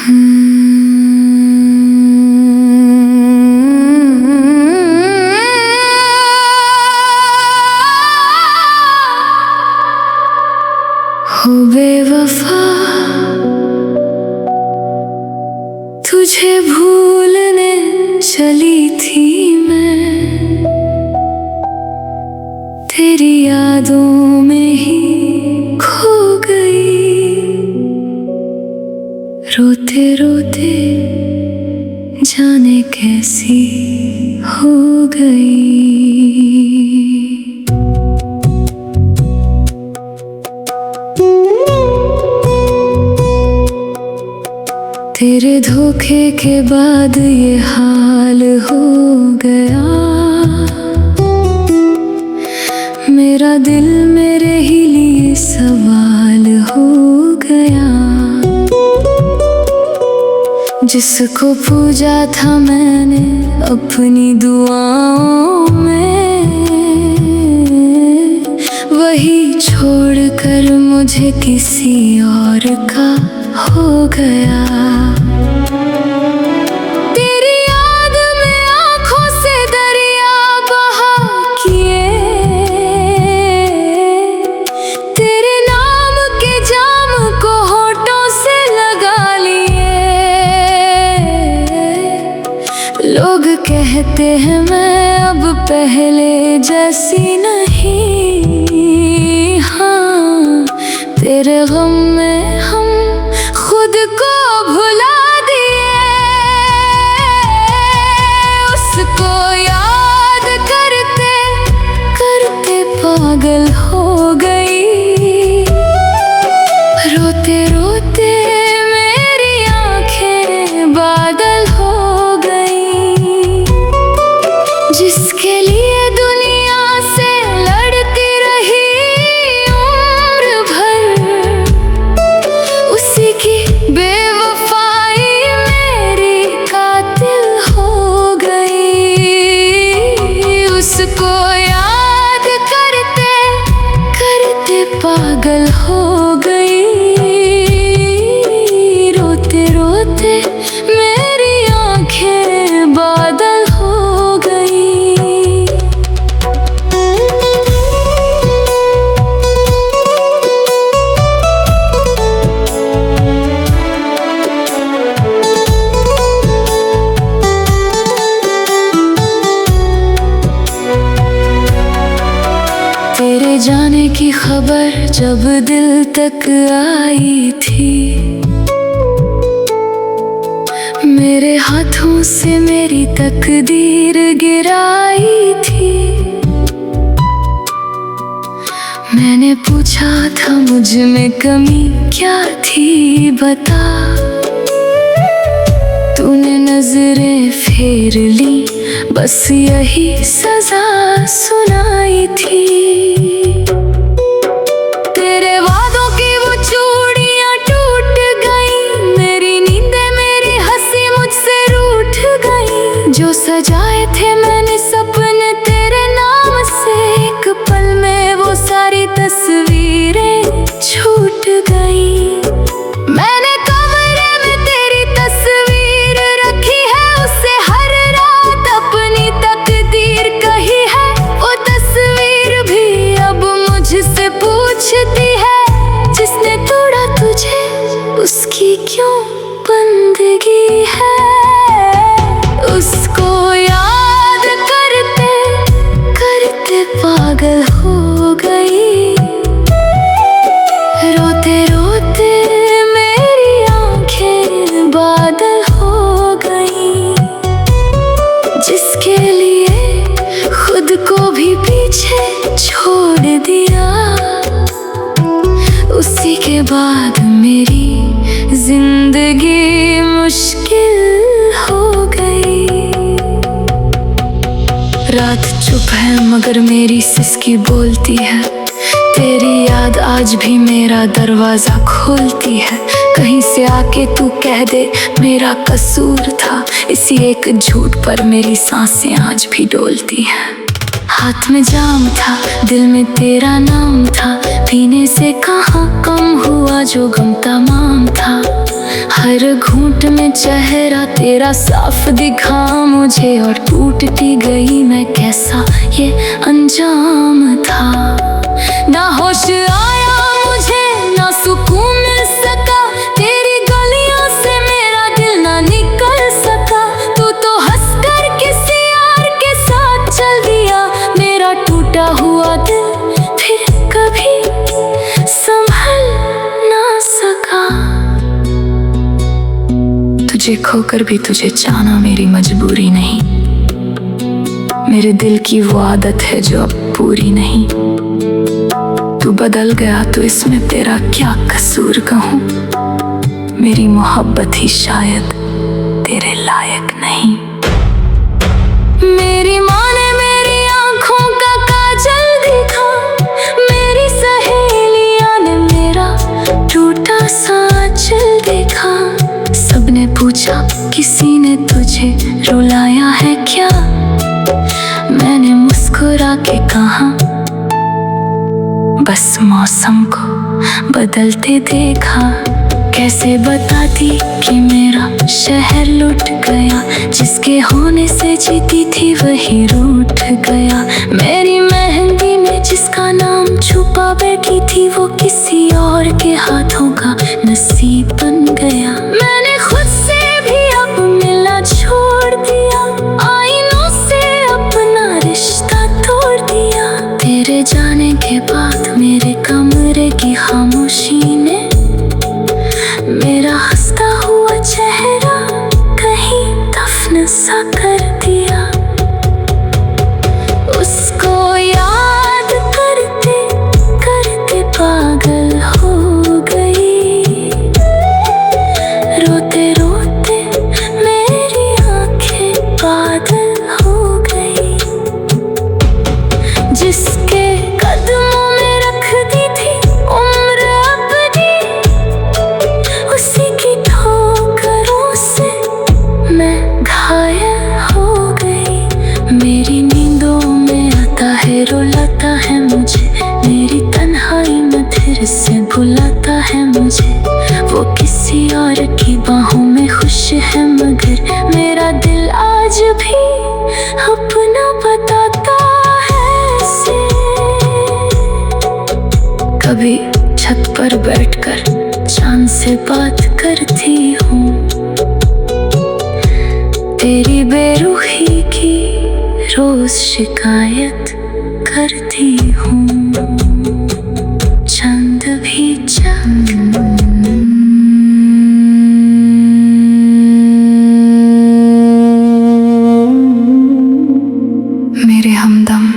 हो बेवफा, तुझे भूलने चली थी मैं, तेरी यादों में ही खो गई। रोते रोते जाने कैसी हो गई। तेरे धोखे के बाद ये हाल हो गया, मेरा दिल मेरे ही लिए सवाल हो गया। जिसको पूजा था मैंने अपनी दुआओं में, वही छोड़कर मुझे किसी और का हो गया। तेरी याद में आँखों से दरिया बहा किए, तेरे नाम के जाम को होठों से लगा लिए। लोग कहते हैं मैं अब पहले जैसी नहीं, हाँ तेरे गम में हम खुद को भुला दिए। उसको याद करते करते पागल हो गई। रोते रोते मेरी आंखें बादल हो गई। जिसके लिए दुनिया से लड़ती रही उम्र भर, उसी की बेवफाई मेरी कातिल हो गई। उसको याद करते करते पागल हो गई। रोते रोते मेरी आंखें बादल हो गई। तेरे जाने की खबर जब दिल तक आई थी, मेरे हाथों से मेरी तकदीर गिराई थी। मैंने पूछा था मुझ में कमी क्या थी बता, तूने नजरें फेर ली बस यही सजा सुनाई थी। तेरे वादों की वो चूड़ियां टूट गई, मेरी नींदें मेरी हंसी मुझसे रूठ गई। जो सजाए थे मैंने सपने तेरे नाम से, एक पल में वो सारी तस्वीरें छूट गई। मैंने कमरे में तेरी तस्वीर रखी है, उसे हर रात अपनी तकदीर कही है। वो तस्वीर भी अब मुझसे पूछती है, जिसने तोड़ा तुझे उसकी क्यों बंदगी है। उसको याद करते करते पागल हो गई। रोते रोते मेरी आंखें बादल हो गई। जिसके लिए खुद को भी पीछे छोड़ दिया, उसी के बाद मेरी जिंदगी मुश्किल हो गई। रात चुप है मगर मेरी सिसकी बोलती है, तेरी याद आज भी मेरा दरवाजा खोलती है। कहीं से आके तू कह दे मेरा कसूर था, इसी एक झूठ पर मेरी सांसें आज भी डोलती हैं। हाथ में जाम था, दिल में तेरा नाम था, पीने से कहाँ कम हुआ जो गम तमाम था। हर हर घूंट में चेहरा तेरा साफ दिखा मुझे, और टूटती गई मैं कैसा ये अंजाम था। ना होश आया मुझे ना सुकून मिल सका, तेरी गलियों से मेरा दिल ना निकल सका। तू तो हंसकर किसी और के साथ चल दिया, मेरा टूटा हुआ दिल फिर कभी संभल ना सका। तुझे खोकर भी तुझे चाहना मेरी मजबूरी नहीं, मेरे दिल की वो आदत है जो अब पूरी नहीं। तू बदल गया तो इसमें तेरा क्या कसूर कहूँ, मेरी मोहब्बत ही शायद तेरे लायक नहीं। मेरी माँ ने मेरी आंखों का काजल देखा, मेरी सहेलियां ने मेरा टूटा सा आंचल देखा। सबने पूछा किसी ने तुझे रुलाया है क्या, मैंने मुस्कुरा के कहा बस मौसम को बदलते देखा। कैसे बताती कि मेरा शहर लुट गया, जिसके होने से जीती थी वही रूठ गया। मेरी मेहंदी में जिसका नाम छुपा बैठी थी, वो किसी और के हाथों का नसीब बन गया। मैंने खुद से भी अब मिलना छोड़ दिया, आईनों से अपना रिश्ता तोड़ दिया। तेरे जाने के बाद मेरे कमरे की खामोशी ने मेरा हंसता हुआ चेहरा कहीं दफन सा कर दिया। उसको याद करते करते पागल हो गई, रोते रोते मेरी आंखें बादल हो गई। जिसके कदमों में रख दी थी उम्र अपनी, उसी की ठोकरों से मैं घायल हो गई। मेरी नींदों में आता है रुलाता है मुझे, मेरी तन्हाई में फिर से बुलाता है मुझे। वो किसी और की बाहों में खुश है, मगर मेरा दिल आज भी अपना बताता है इसे। कभी छत पर बैठकर चांद से बात करती हूँ, तेरी बेरुखी की रोज शिकायत करती हूँ। चंद भी चंद मेरे हमदम,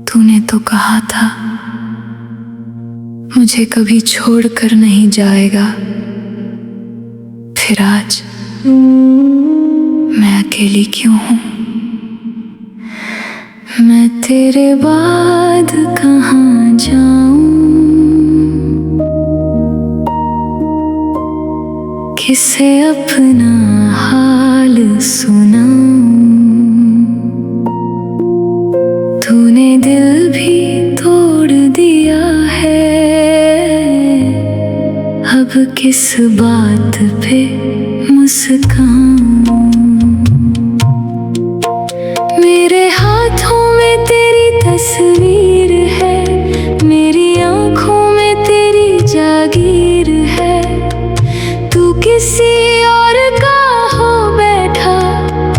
तूने तो कहा था मुझे कभी छोड़कर नहीं जाएगा, फिर आज मैं अकेली क्यों हूँ। मैं तेरे बाद कहाँ जाऊँ, किसे अपना हाल सुनाऊँ। तूने दिल भी तोड़ दिया है, अब किस बात पे मुस्काऊं। मेरे हाथों में तेरी तस्वीर है, मेरी आंखों में तेरी जागीर है। तू किसी और का हो बैठा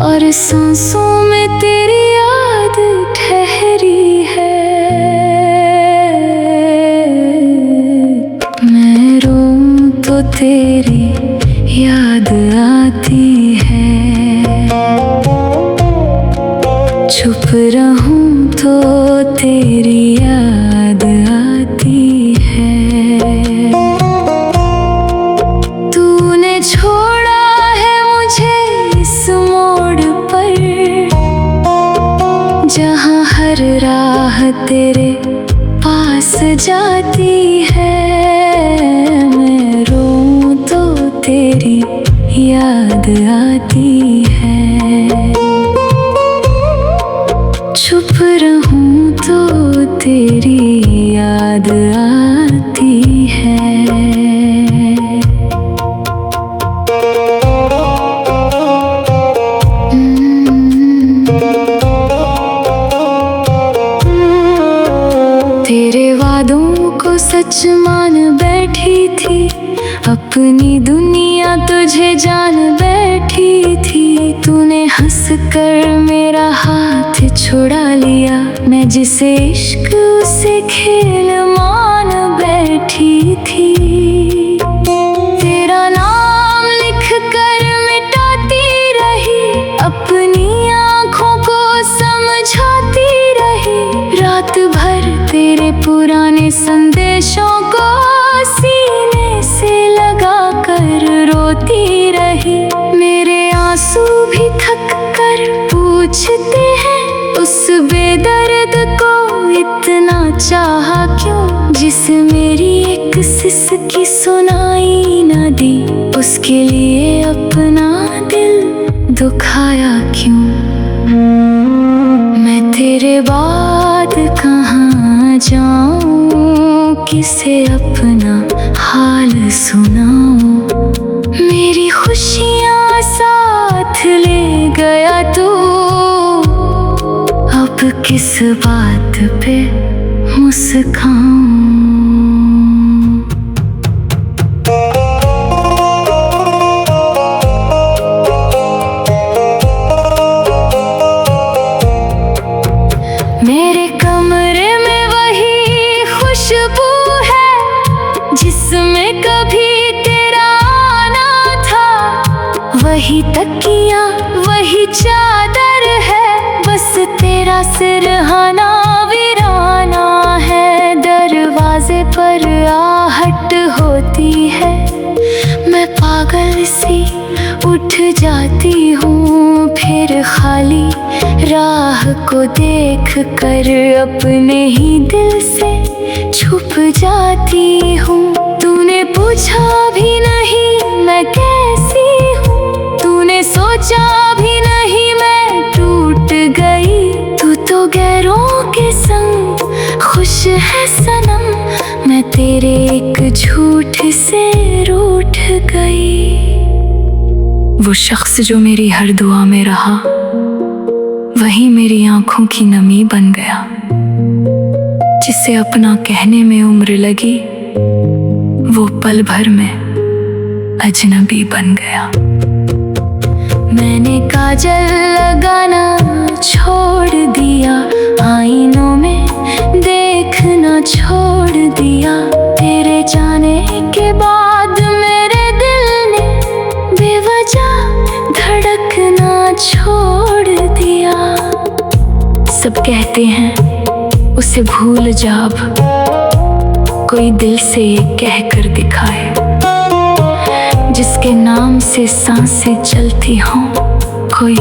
और सांसों में तेरी याद ठहरी है। मैं रोऊं तो तेरी याद आती है, चुप रहूं तो तेरी याद आती है। तूने छोड़ा है मुझे इस मोड़ पर, जहां हर राह तेरे पास जाती है। मैं रोऊं तो तेरी याद आती है, चुप रहूं तो तेरी याद आती है। अपनी दुनिया तुझे जान बैठी थी। तूने हंस कर मेरा हाथ छुड़ा लिया, मैं जिसे इश्क से खेल मान बैठी थी। तेरा नाम लिख कर मिटाती रही, अपनी आँखों को समझाती रही। रात भर तेरे पुराने संदेशों को सीने से लगा कर रोती रही। मेरे आंसू भी थक कर पूछते हैं, उस बेदर्द को इतना चाहा क्यों, जिस मेरी एक सिसकी सुनाई न दी, उसके लिए अपना दिल दुखाया क्यों। मैं तेरे बाद कहाँ जाऊँ, किसे अपना हाल सुनाऊँ। मेरी खुशियाँ साथ ले गया तू, अब किस बात पे मुस्काऊँ। मेरे कमरे में वही खुशबू है जिसमें कभी तेरा आना था। वही तकिया वही चादर है, बस तेरा सिरहाना वीराना है। दरवाजे पर आहट होती है, मैं पागल सी उठ जाती हूँ। फिर खाली राह को देख कर अपने ही दिल से छुप जाती हूँ। तूने पूछा भी नहीं मैं कैसी हूँ, तूने सोचा भी नहीं मैं टूट गई। तू तो गैरों के संग खुश है सनम, मैं तेरे एक झूठ से रूठ गई। वो शख्स जो मेरी हर दुआ में रहा, वही मेरी आंखों की नमी बन गया। जिसे अपना कहने में उम्र लगी, वो पल भर में अजनबी बन गया। मैंने काजल लगाना छोड़ दिया, आईनों में देखना छोड़ दिया। तेरे जाने के बाद मेरे दिल ने बेवजह धड़कना छोड़ दिया। सब कहते हैं उसे भूल जा, अब कोई दिल से ये कह कर दिखाए, जिसके नाम से सांसें चलती हों, कोई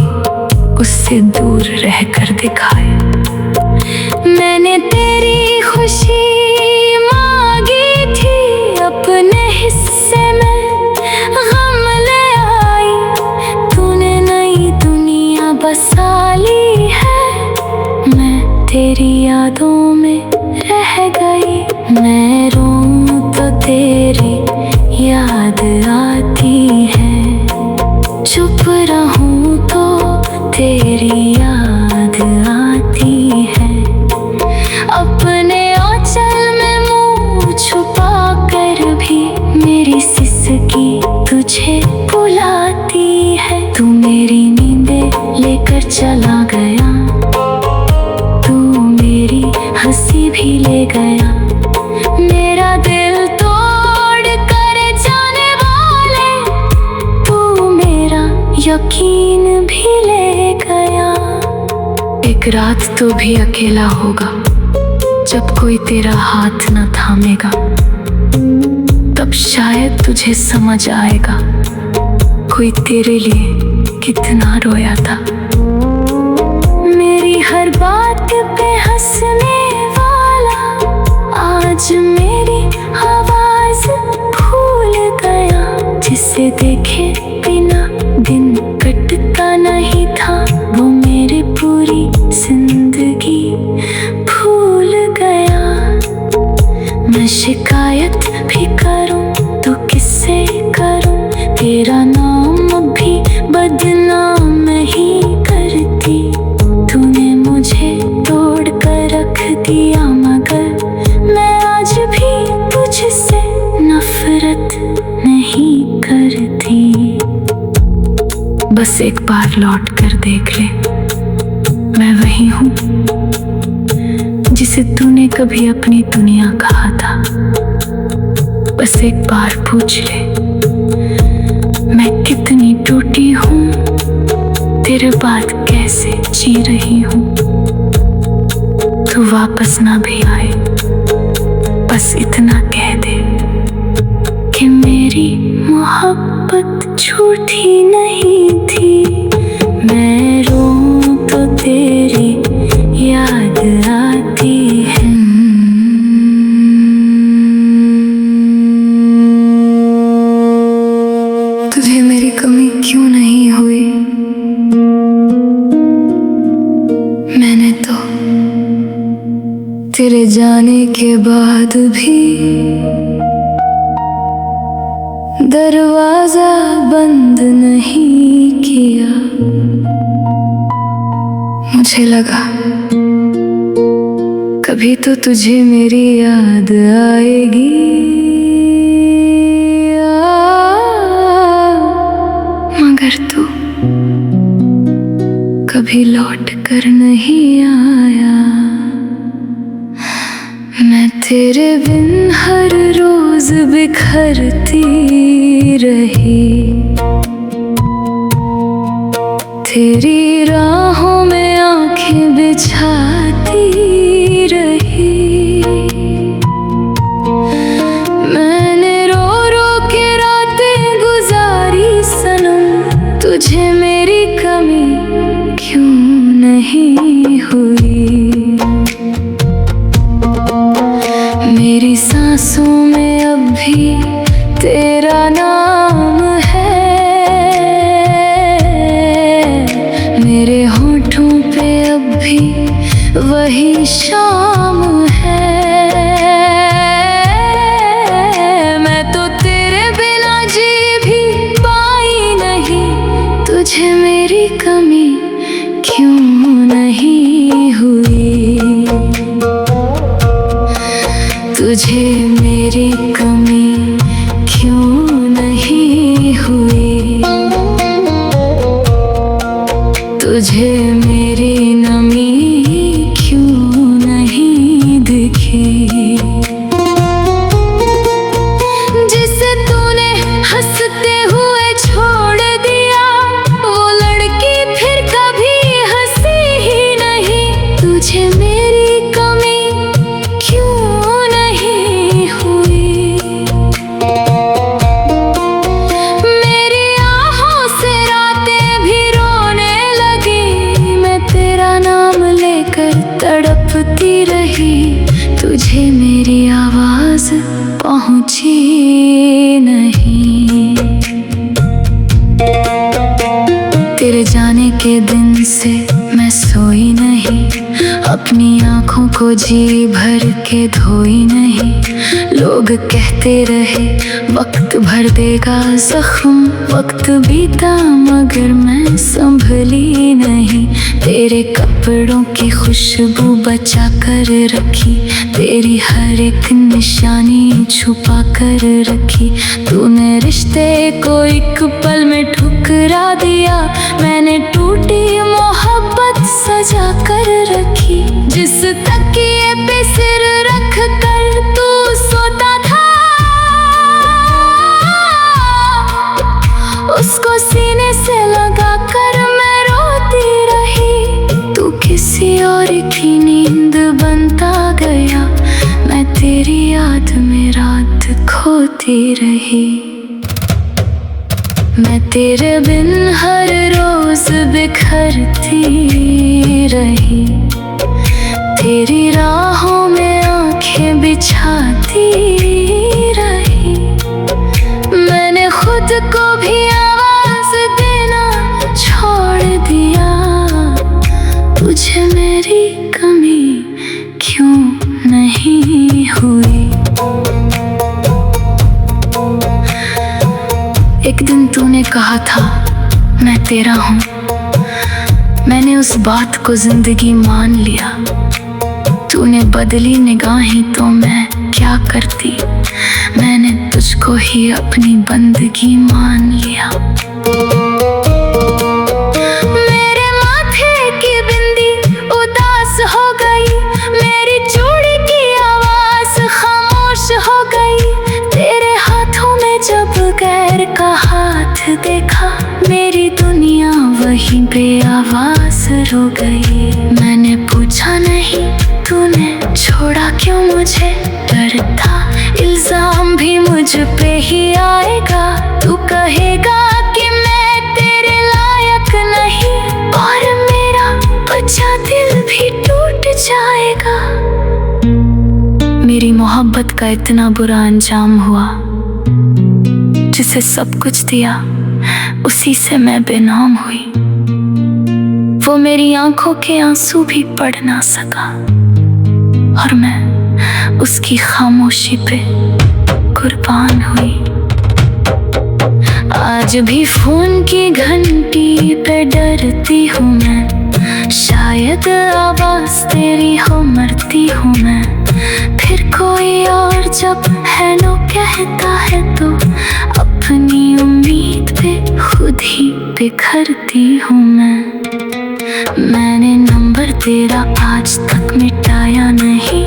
उससे दूर रह कर दिखाए। मैंने तेरी खुशी मांगी थी, अपने हिस्से में गम ले आई। तूने नई दुनिया बसा ली है, मैं तेरी यादों में रह गई। मैं रोऊं तो तेरी याद आती है, चुप रहूं तो तेरी याद आती है। अपने आंचल में मुंह छुपा कर भी मेरी सिसकी तुझे बुलाती है। तू मेरी नींदें लेकर चला गया, तू मेरी हंसी भी ले गया। मेरा दिल तोड़ कर जाने वाले, तू मेरा यकीन भी ले गया। एक रात तो भी अकेला होगा, जब कोई तेरा हाथ न थामेगा, तब शायद तुझे समझ आएगा कोई तेरे लिए कितना रोया था। मेरी हर बात पे हंसने वाला आज मेरी आवाज भूल गया। जिसे देखे बिना दिन कटता नहीं था, वो मेरी पूरी जिंदगी भूल गया। मैं शिकायत भी करूं तो किससे करूं, तेरा नाम भी बदनाम ही करती। तूने मुझे तोड़ कर रख दिया, मगर मैं आज भी तुझसे नफरत नहीं करती। बस एक बार लौट कर देख ले, मैं वही हूँ जिसे तूने कभी अपनी दुनिया कहा था। बस एक बार पूछ ले, मैं कितनी टूटी हूँ, तेरे बाद कैसे जी रही हूँ। तू वापस ना भी आए, बस इतना कह दे कि मेरी मोहब्बत झूठी नहीं थी। मैं रोऊं तो तेरी याद आती है। तुझे मेरी कमी क्यों नहीं हुई? मैंने तो तेरे जाने के बाद भी दरवाजा बंद नहीं किया। मुझे लगा कभी तो तुझे मेरी याद आएगी। मगर तू कभी लौट कर नहीं आया। मैं तेरे बिन हर रोज बिखरती रही, तेरी राहों में आंखें बिछाती रही। मैंने रो रो के रातें गुजारी सनम, तुझे मेरी कमी क्यों नहीं हुई। मेरी सांसों में अब भी तेरा नाम है, मेरे होठों पे अब भी वही शाम है। मैं तो तेरे बिना जी भी पाई नहीं, तुझे मेरी कमी क्यों नहीं हुई। तुझे मेरी कमी क्यों नहीं हुई। तुझे मेरी नमी क्यों नहीं दिखी। जिसे तूने हंसते हुए छोड़ दिया, वो लड़की फिर कभी हंसी ही नहीं। तुझे मेरी कमी क्यों नहीं हुई। मेरी आहों से रातें भी रोने लगी, मैं तेरा नाम लेकर तड़पती रही। तुझे मेरी आवाज पहुंची नहीं। तेरे जाने के दिन से मैं सोई नहीं, अपनी आंखों को जी भर के धोई नहीं। लोग कहते रहे वक्त भर देगा जख्म, वक्त बीता मगर मैं संभली नहीं। तेरे कपड़ों की खुशबू बचा कर रखी, तेरी हर एक निशानी छुपा कर रखी। तूने रिश्ते को एक पल में ठुकरा दिया, मैंने टूटी मोहब्बत सजा कर रखी। जिस तकिए पे सिर रख कर तू सोता था, उसको सीने से लगा कर मैं रोती रही। तू किसी और की नींद बनता गया, मैं तेरी याद में रात खोती रही। मैं तेरे बिन हर रोज बिखरती रही, तेरी राहों में आंखें बिछाती रही। मैंने खुद को भी आवाज देना छोड़ दिया। तुझे मेरी कमी क्यों नहीं हुई। एक दिन तूने कहा था मैं तेरा हूँ, मैंने उस बात को जिंदगी मान लिया। तूने बदली निगाहें तो मैं क्या करती। मैंने तुझ मुझको ही अपनी बंदगी मान लिया। मेरे माथे की बिंदी उदास हो गई, मेरी चूड़ी की आवाज खामोश हो गई। तेरे हाथों में जब गैर का हाथ देखा, मेरी दुनिया वहीं पे आवाज रो गई। मैंने पूछा नहीं तूने छोड़ा क्यों मुझे, डर था इल्जाम भी मुझ पे ही आएगा। तू कहेगा कि मैं तेरे लायक नहीं, और मेरा बचा दिल भी टूट जाएगा। मेरी मोहब्बत का इतना बुरा अंजाम हुआ, जिसे सब कुछ दिया उसी से मैं बेनाम हुई। वो मेरी आंखों के आंसू भी पढ़ ना सका, और मैं उसकी खामोशी पे कुर्बान हुई। आज भी फोन की घंटी पे डरती हूँ मैं, शायद आवाज तेरी हो मरती हूँ मैं। फिर कोई और जब हेलो कहता है तो अपनी उम्मीद पे खुद ही बिखरती हूँ मैं। मैंने नंबर तेरा आज तक मिटाया नहीं,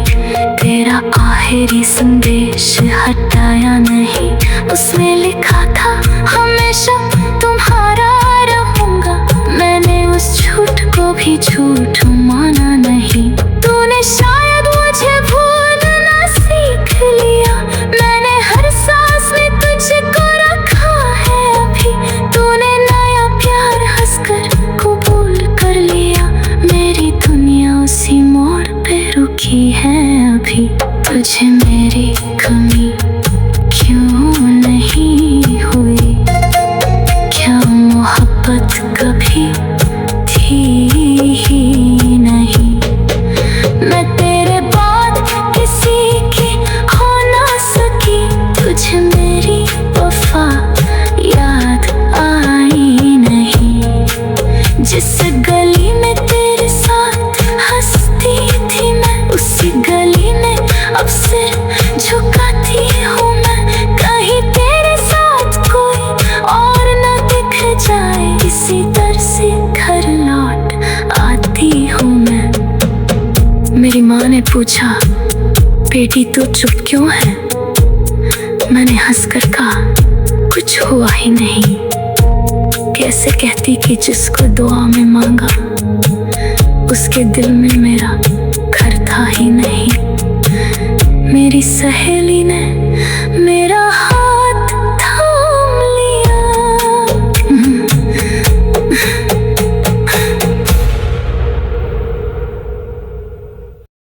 तेरा आखिरी संदेश हटाया नहीं। उसमें लिखा था हमेशा तुम्हारा रहूंगा, मैंने उस झूठ को भी झूठ माना नहीं। तूने शायद मुझे भूलना सीख लिया, मैंने हर सांस में तुझको रखा है अभी। तूने नया प्यार हंसकर कबूल कर लिया, मेरी दुनिया उसी मोड़ पे रुकी है अभी। तुझे मेरी कमी क्यों नहीं हुई, क्या मोहब्बत कभी थी ही नहीं। मैं तेरे बाद किसी की हो ना सकी, तुझे मेरी वफा याद आई नहीं। जिस गली में तेरे साथ हंसती थी मैं, उसी गली में अब सिर झुकाती हूँ मैं। कहीं तेरे साथ कोई और न दिख जाए, इसी दर से घर लौट आती हूँ मैं। मेरी माँ ने पूछा बेटी तू चुप क्यों है, मैंने हंसकर कहा कुछ हुआ ही नहीं। कैसे कहती कि जिसको दुआ में मांगा, उसके दिल में मेरा घर था ही नहीं। मेरी सहेली ने मेरा